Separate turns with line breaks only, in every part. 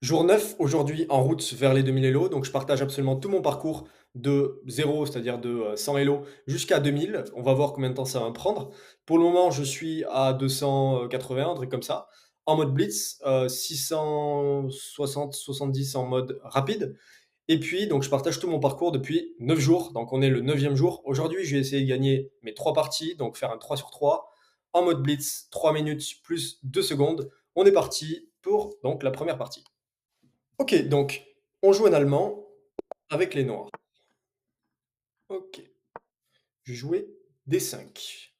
Jour 9 aujourd'hui en route vers les 2000 Elo, donc je partage absolument tout mon parcours de 0, c'est-à-dire de, 100 Elo jusqu'à 2000. On va voir combien de temps ça va me prendre. Pour le moment, je suis à 280, un truc comme ça, en mode blitz, 660-70 en mode rapide et puis donc je partage tout mon parcours depuis 9 jours, donc on est le 9e jour. Aujourd'hui, je vais essayer de gagner mes 3 parties, donc faire un 3 sur 3 en mode blitz, 3 minutes plus 2 secondes. On est parti pour donc la première partie. OK, donc on joue en allemand avec les noirs. OK, je vais jouer D5.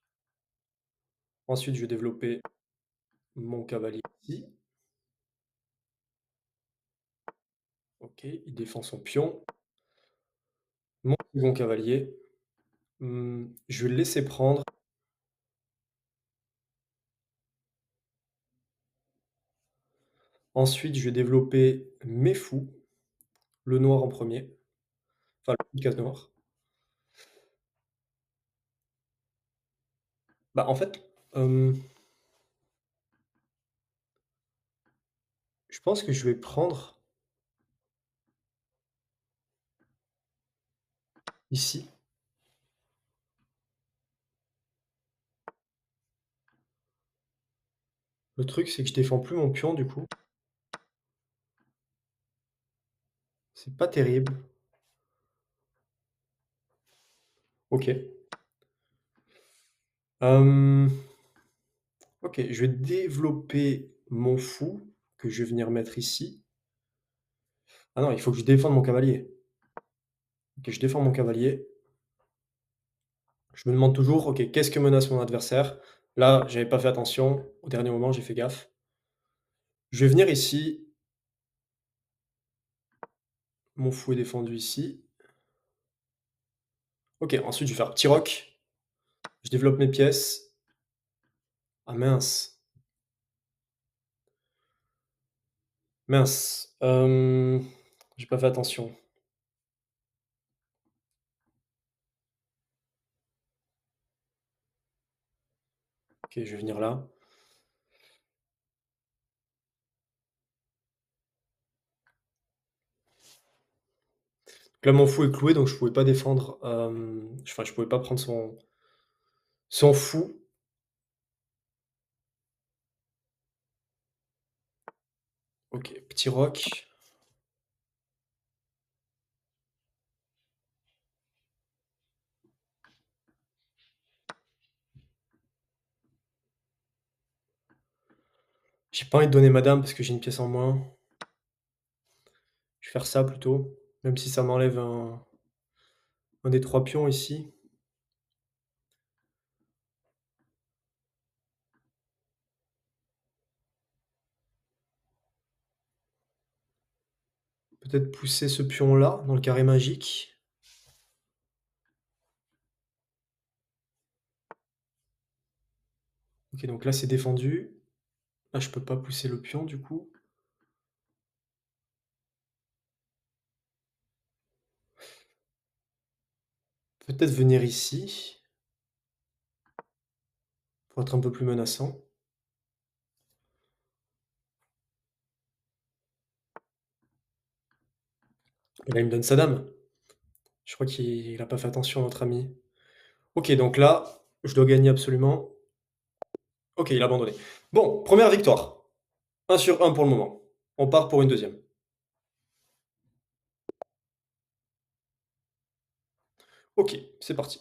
Ensuite, je vais développer mon cavalier ici. OK, il défend son pion. Mon second cavalier, je vais le laisser prendre. Ensuite, je vais développer mes fous, le noir en premier, enfin le coup de case noir. Bah, en fait, je pense que je vais prendre ici. Le truc, c'est que je défends plus mon pion du coup. C'est pas terrible. OK. Hem, OK, je vais développer mon fou que je vais venir mettre ici. Ah non, il faut que je défende mon cavalier. OK, je défends mon cavalier. Je me demande toujours: «OK, qu'est-ce que menace mon adversaire?» Là, j'avais pas fait attention. Au dernier moment, j'ai fait gaffe. Je vais venir ici. Mon fou est défendu ici. OK, ensuite je vais faire petit roc. Je développe mes pièces. Ah mince, mince, j'ai pas fait attention. OK, je vais venir là. Donc là, mon fou est cloué, donc je pouvais pas défendre, enfin, je pouvais pas prendre son fou. OK, petit roc. J'ai pas envie de donner ma dame parce que j'ai une pièce en moins. Je vais faire ça plutôt, même si ça m'enlève un des 3 pions ici. Peut-être pousser ce pion-là dans le carré magique. OK, donc là, c'est défendu. Là, je peux pas pousser le pion du coup. Peut-être venir ici pour être un peu plus menaçant. Et là, il me donne sa dame. Je crois qu'il a pas fait attention, notre ami. OK, donc là, je dois gagner absolument. OK, il a abandonné. Bon, première victoire. 1 sur 1 pour le moment. On part pour une deuxième. OK, c'est parti.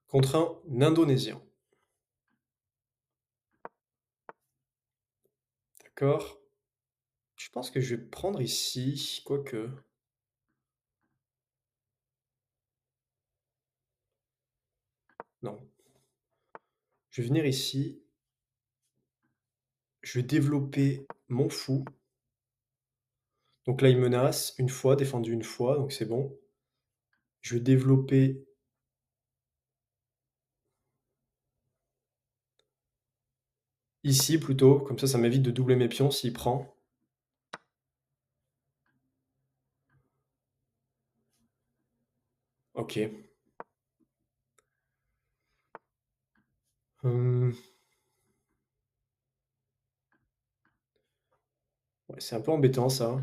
Contre un Indonésien. D'accord. Je pense que je vais prendre ici, quoique. Non. Je vais venir ici. Je vais développer mon fou. Donc là, il menace une fois, défendu une fois, donc c'est bon. Je vais développer ici plutôt, comme ça m'évite de doubler mes pions s'il prend. OK. Hem, Ouais, c'est un peu embêtant ça.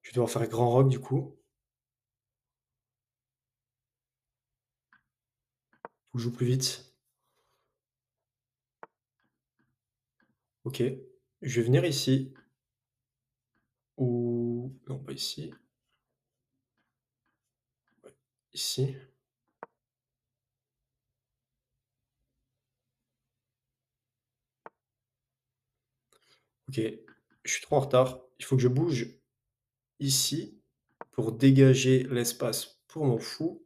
Je vais devoir faire grand rock du coup. Faut que je joue plus vite. OK. Je vais venir ici ou non pas ici, ici. OK. Je suis trop en retard. Il faut que je bouge ici pour dégager l'espace pour mon fou.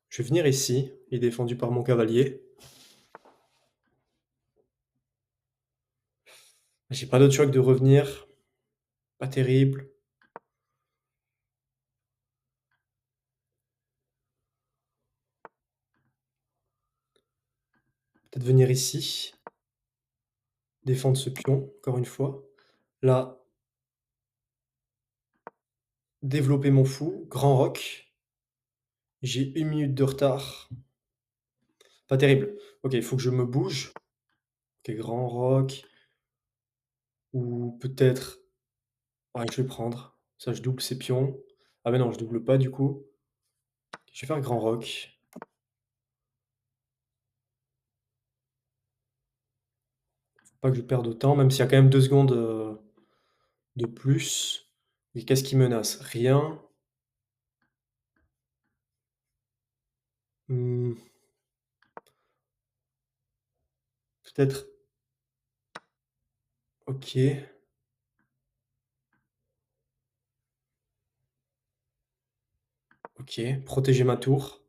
Je vais venir ici, il est défendu par mon cavalier. J'ai pas d'autre choix que de revenir. Pas terrible. Peut-être venir ici, défendre ce pion, encore une fois. Là, développer mon fou, grand roc. J'ai 1 minute de retard. Pas terrible. OK, il faut que je me bouge. OK, grand roc ou peut-être ouais, je vais prendre. Ça, je double ces pions. Ah mais non, je double pas du coup. Je vais faire grand roc. Pas que je perde autant, même s'il y a quand même 2 secondes, de plus. Et qu'est-ce qui menace? Rien. Mmh, peut-être OK, OK. Protéger ma tour.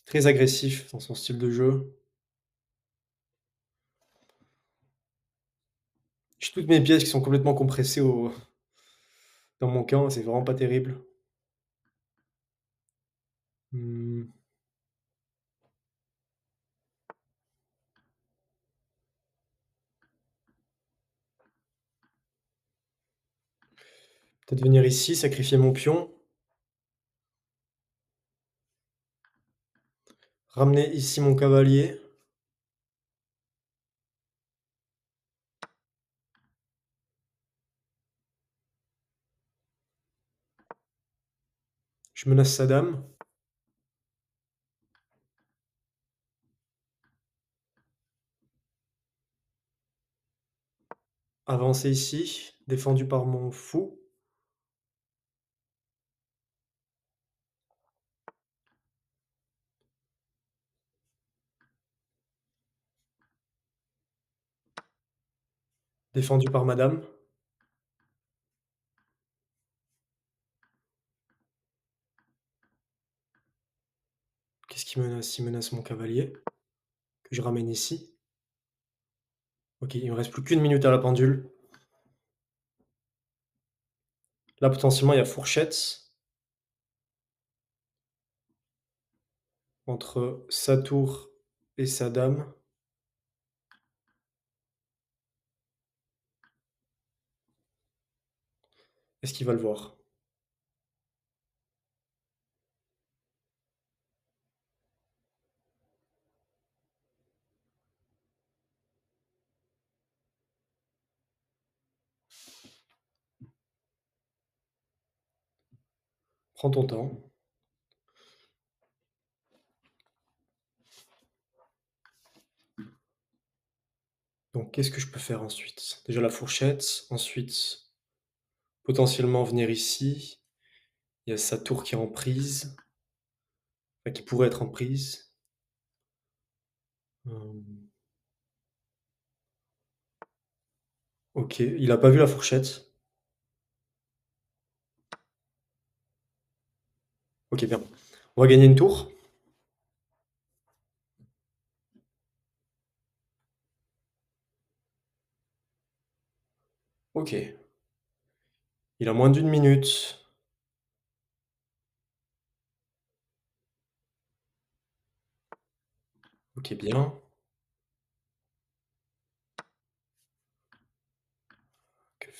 Très agressif dans son style de jeu. J'ai toutes mes pièces qui sont complètement compressées au dans mon camp, c'est vraiment pas terrible. Mmh, peut-être venir ici, sacrifier mon pion, ramener ici mon cavalier. Je menace sa dame. Avancer ici, défendu par mon fou. Défendu par ma dame. Qu'est-ce qu'il menace? Il menace mon cavalier, que je ramène ici. OK, il me reste plus qu'1 minute à la pendule. Là, potentiellement, il y a fourchette entre sa tour et sa dame. Est-ce qu'il va le voir? Prends ton temps. Donc qu'est-ce que je peux faire ensuite? Déjà la fourchette, ensuite potentiellement venir ici. Il y a sa tour qui est en prise, enfin qui pourrait être en prise. Hem, OK, il a pas vu la fourchette. OK, bien. On va gagner une tour. OK. Il a moins d'1 minute. OK, bien.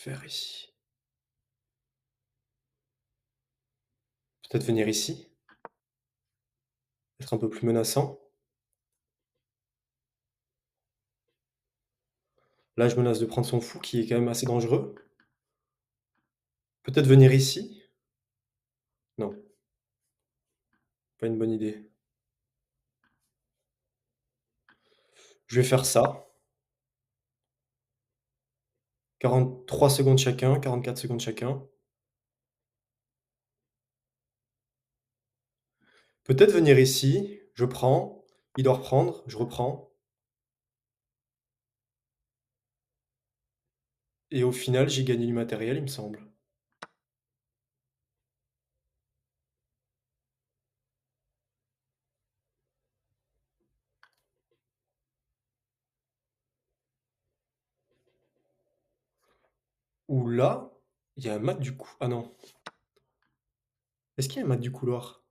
faire ici? Peut-être venir ici? Être un peu plus menaçant? Là, je menace de prendre son fou qui est quand même assez dangereux. Peut-être venir ici? Non, pas une bonne idée. Je vais faire ça, 43 secondes chacun, 44 secondes chacun. Peut-être venir ici, je prends, il doit reprendre, je reprends et au final, j'ai gagné du matériel, il me semble. Ou là, il y a un mat du cou ah non. Est-ce qu'il y a un mat du couloir?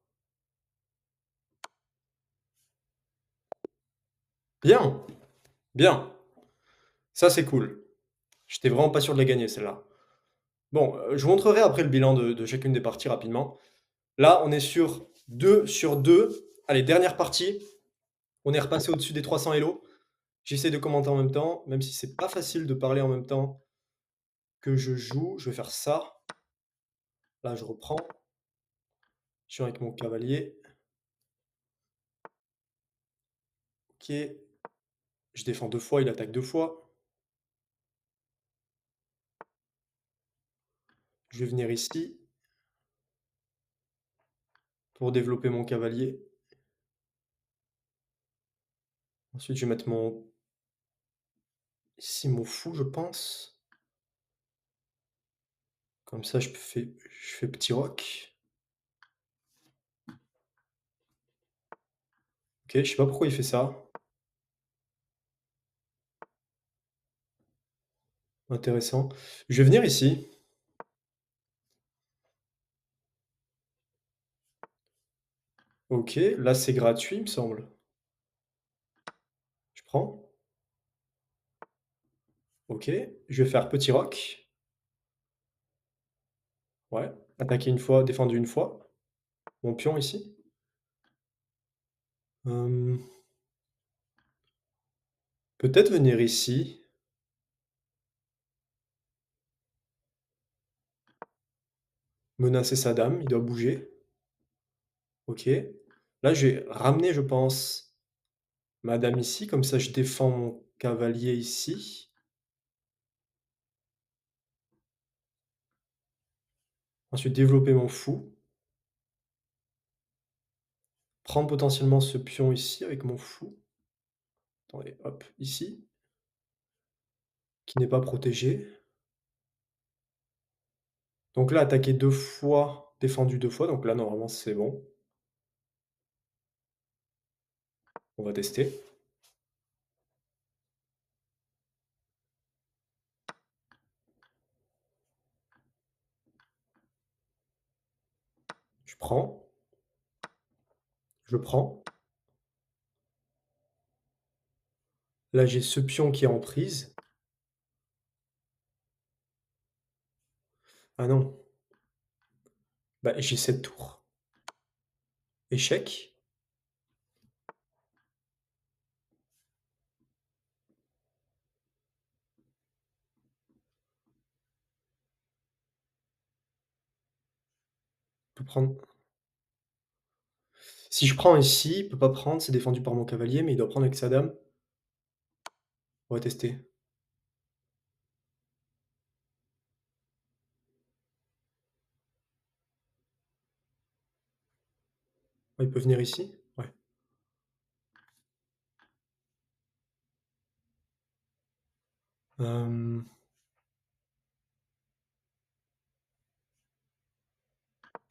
Bien, bien, ça c'est cool. J'étais vraiment pas sûr de la gagner celle-là. Bon, je vous montrerai après le bilan de chacune des parties rapidement. Là, on est sur 2 sur 2. Allez, dernière partie, on est repassé au-dessus des 300 Elo. J'essaie de commenter en même temps, même si c'est pas facile de parler en même temps que je joue. Je vais faire ça. Là, je reprends. Je suis avec mon cavalier. OK. Je défends 2 fois, il attaque 2 fois. Je vais venir ici pour développer mon cavalier. Ensuite, je vais mettre mon ici mon fou, je pense. Comme ça, je fais petit roc. OK, je sais pas pourquoi il fait ça. Intéressant. Je vais venir ici. OK, là, c'est gratuit, il me semble. Je prends. OK, je vais faire petit roc. Ouais, attaquer une fois, défendu une fois. Mon pion ici. Hem, peut-être venir ici, menacer sa dame, il doit bouger. OK. Là, je vais ramener, je pense, ma dame ici, comme ça je défends mon cavalier ici. Ensuite développer mon fou. Prendre potentiellement ce pion ici avec mon fou. Attendez, hop, ici, qui n'est pas protégé. Donc là, attaquer 2 fois, défendu 2 fois, donc là, normalement, c'est bon. On va tester. Je prends, je prends. Là, j'ai ce pion qui est en prise. Ah non, bah, j'ai cette tour. Échec. Je peux prendre si je prends ici, il peut pas prendre, c'est défendu par mon cavalier, mais il doit prendre avec sa dame. On va tester. Ouais, il peut venir ici? Ouais. Hem,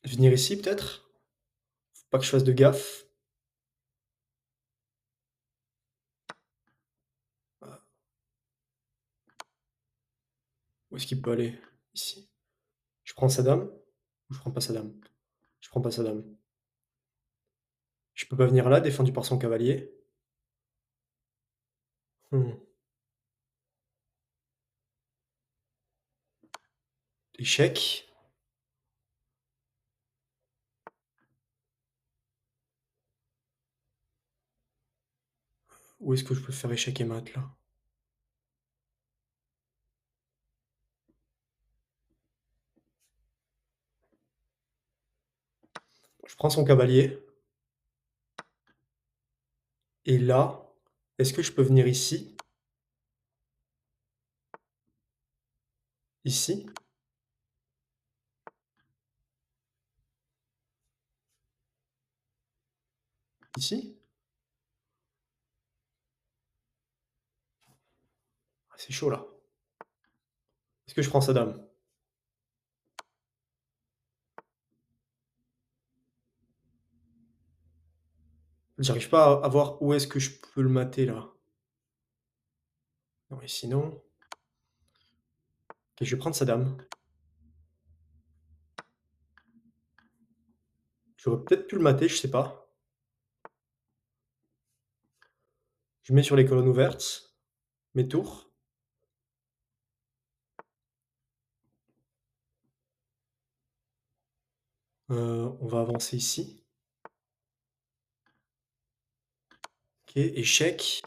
venir ici peut-être? Faut pas que je fasse de gaffe. Ah, où est-ce qu'il peut aller? Ici. Je prends sa dame ou je prends pas sa dame? Je prends pas sa dame. Je peux pas venir là, défendu par son cavalier? Mmh. Échec. Où est-ce que je peux faire échec et mat, là? Je prends son cavalier et là, est-ce que je peux venir ici? Ici? Ici? Ah, c'est chaud, là. Est-ce que je prends sa dame? J'arrive pas à voir où est-ce que je peux le mater, là. Non, et sinon, OK, je vais prendre sa dame. J'aurais peut-être pu le mater, je sais pas. Je mets sur les colonnes ouvertes, mes tours. On va avancer ici. OK, échec.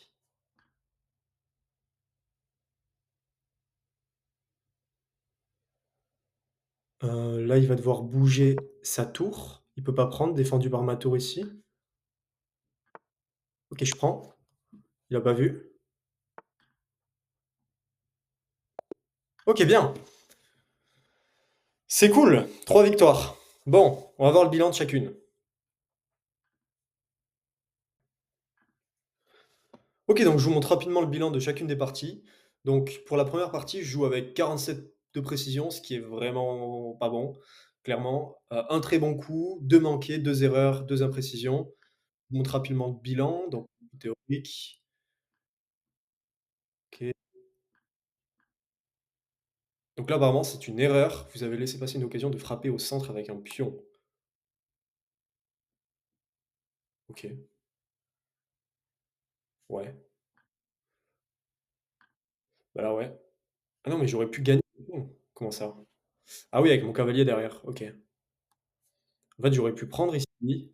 Là, il va devoir bouger sa tour. Il peut pas prendre, défendu par ma tour ici. OK, je prends. Il a pas vu. OK, bien. C'est cool, 3 victoires. Bon, on va voir le bilan de chacune. OK, donc je vous montre rapidement le bilan de chacune des parties. Donc pour la première partie, je joue avec 47 de précision, ce qui est vraiment pas bon, clairement. 1 très bon coup, 2 manqués, 2 erreurs, 2 imprécisions. Je vous montre rapidement le bilan, donc théorique. OK. Donc là, apparemment, c'est une erreur. Vous avez laissé passer une occasion de frapper au centre avec un pion. OK, ouais. Bah là, ouais. Ah non, mais j'aurais pu gagner. Comment ça? Ah oui, avec mon cavalier derrière, OK. En fait, j'aurais pu prendre ici,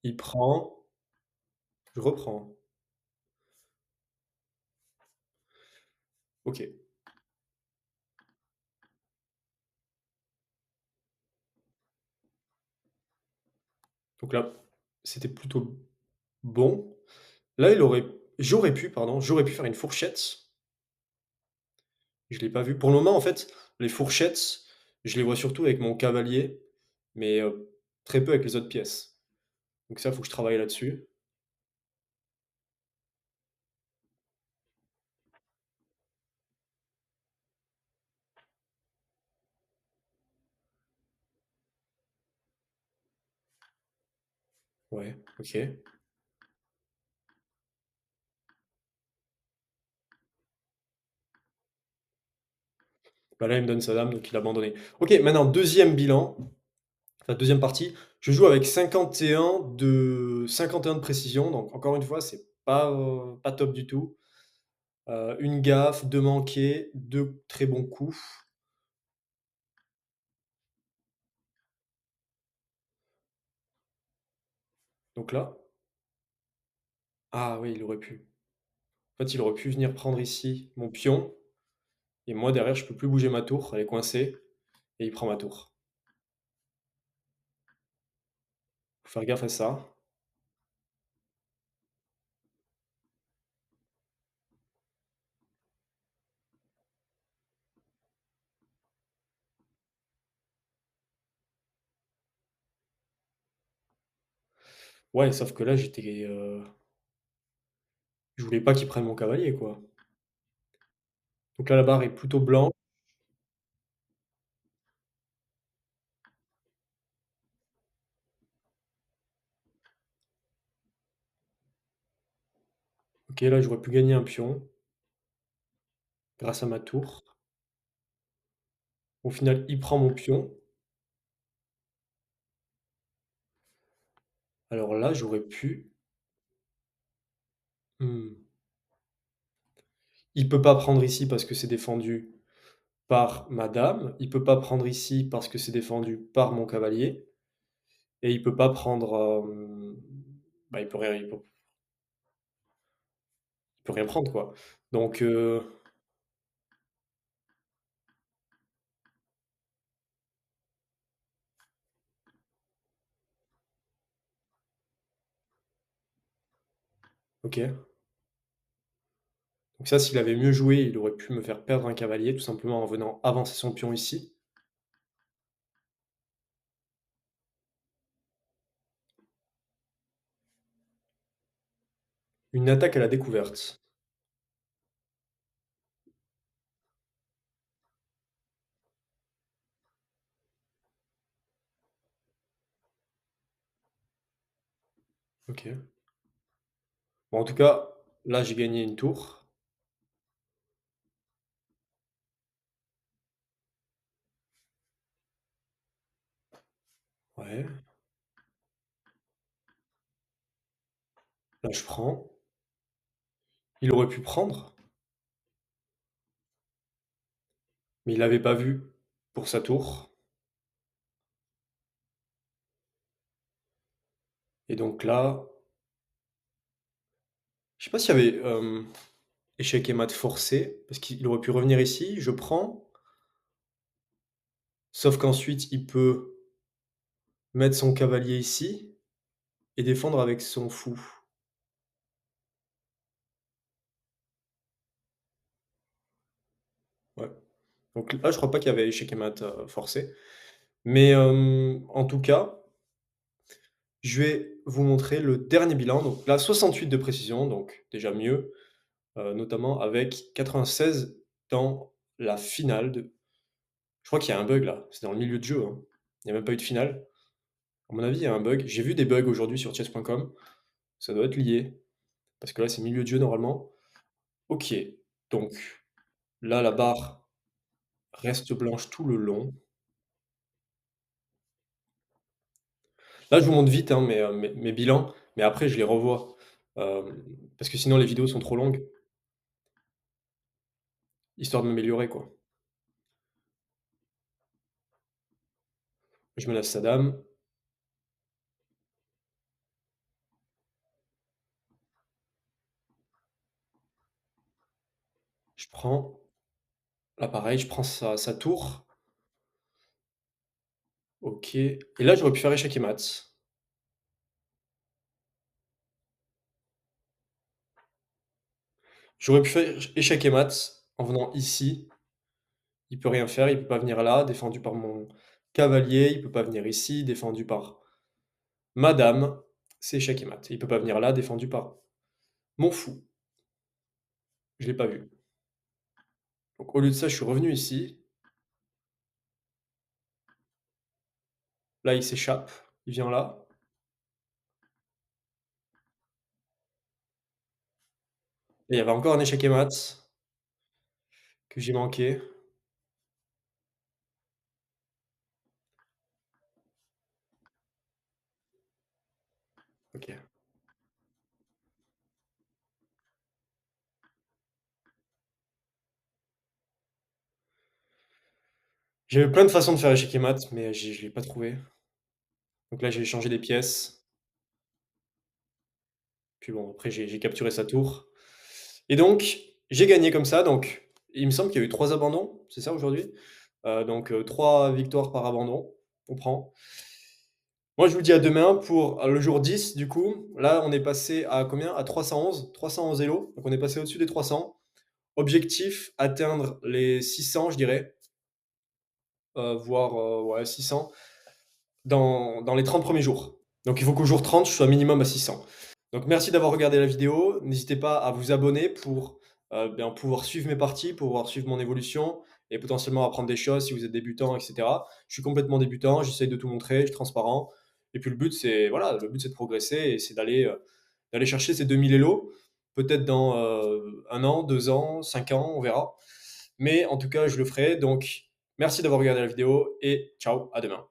il prend, je reprends. OK. Donc là, c'était plutôt bon. Là, j'aurais pu faire une fourchette. Je l'ai pas vu. Pour le moment, en fait, les fourchettes, je les vois surtout avec mon cavalier, mais très peu avec les autres pièces. Donc ça, faut que je travaille là-dessus. Ouais, OK. Bah, là, il me donne sa dame, donc il a abandonné. OK, maintenant deuxième bilan, enfin deuxième partie. Je joue avec 51 de précision, donc encore une fois, c'est pas, pas top du tout. 1 gaffe, 2 manqués, 2 très bons coups. Donc là, ah oui, il aurait pu. En fait, il aurait pu venir prendre ici mon pion et moi derrière, je peux plus bouger ma tour, elle est coincée et il prend ma tour. Faut faire gaffe à ça. Ouais, sauf que là, je voulais pas qu'il prenne mon cavalier, quoi. Donc là, la barre est plutôt blanche. OK, là, j'aurais pu gagner un pion grâce à ma tour. Au final, il prend mon pion. Alors là, j'aurais pu, mmh, il peut pas prendre ici parce que c'est défendu. par ma dame, il peut pas prendre ici parce que c'est défendu par mon cavalier et il peut pas prendre, bah, il peut rien prendre, quoi. Donc OK. Donc ça, s'il avait mieux joué, il aurait pu me faire perdre un cavalier, tout simplement en venant avancer son pion ici. Une attaque à la découverte. OK. Bon, en tout cas, là, j'ai gagné une tour. Ouais. Là, je prends. Il aurait pu prendre, mais il avait pas vu pour sa tour et donc là, je sais pas s'il y avait, échec et mat forcé, parce qu'il aurait pu revenir ici, je prends, sauf qu'ensuite il peut mettre son cavalier ici et défendre avec son fou. Ouais. Donc là, je crois pas qu'il y avait échec et mat, forcé, mais en tout cas, je vais vous montrer le dernier bilan. Donc là, 68 de précision, donc déjà mieux, notamment avec 96 dans la finale de je crois qu'il y a un bug là, c'est dans le milieu de jeu, hein. Il y a même pas eu de finale. À mon avis, il y a un bug. J'ai vu des bugs aujourd'hui sur chess.com, ça doit être lié, parce que là, c'est milieu de jeu normalement. OK, donc là, la barre reste blanche tout le long. Là, je vous montre vite, hein, mes bilans, mais après je les revois, parce que sinon les vidéos sont trop longues, histoire de m'améliorer, quoi. Je me laisse sa dame, je prends, là pareil, je prends sa tour, OK, et là j'aurais pu faire échec et mat. J'aurais pu faire échec et mat en venant ici. Il peut rien faire, il peut pas venir là, défendu par mon cavalier, il peut pas venir ici, défendu par ma dame, c'est échec et mat. Il peut pas venir là, défendu par mon fou. Je l'ai pas vu. Donc au lieu de ça, je suis revenu ici. Là, il s'échappe, il vient là. Et il y avait encore un échec et mat que j'ai manqué. OK. J'avais plein de façons de faire échec et mat, mais je l'ai pas trouvé. Donc là, j'ai échangé des pièces. Puis bon, après j'ai capturé sa tour. Et donc, j'ai gagné comme ça. Donc, il me semble qu'il y a eu 3 abandons, c'est ça aujourd'hui? Donc 3 victoires par abandon, on prend. Moi, je vous dis à demain pour le jour 10 du coup. Là, on est passé à combien? À 311, 311 Elo, donc on est passé au-dessus des 300. Objectif, atteindre les 600, je dirais, voire, ouais 600 dans les 30 premiers jours. Donc il faut qu'au jour 30, je sois minimum à 600. Donc merci d'avoir regardé la vidéo. N'hésitez pas à vous abonner pour, bien pouvoir suivre mes parties, pour pouvoir suivre mon évolution et potentiellement apprendre des choses si vous êtes débutant et cetera. Je suis complètement débutant, j'essaye de tout montrer, je suis transparent et puis le but c'est voilà, le but c'est de progresser et c'est d'aller chercher ces 2000 Elo, peut-être dans, 1 an, 2 ans, 5 ans, on verra. Mais en tout cas, je le ferai donc merci d'avoir regardé la vidéo et ciao, à demain.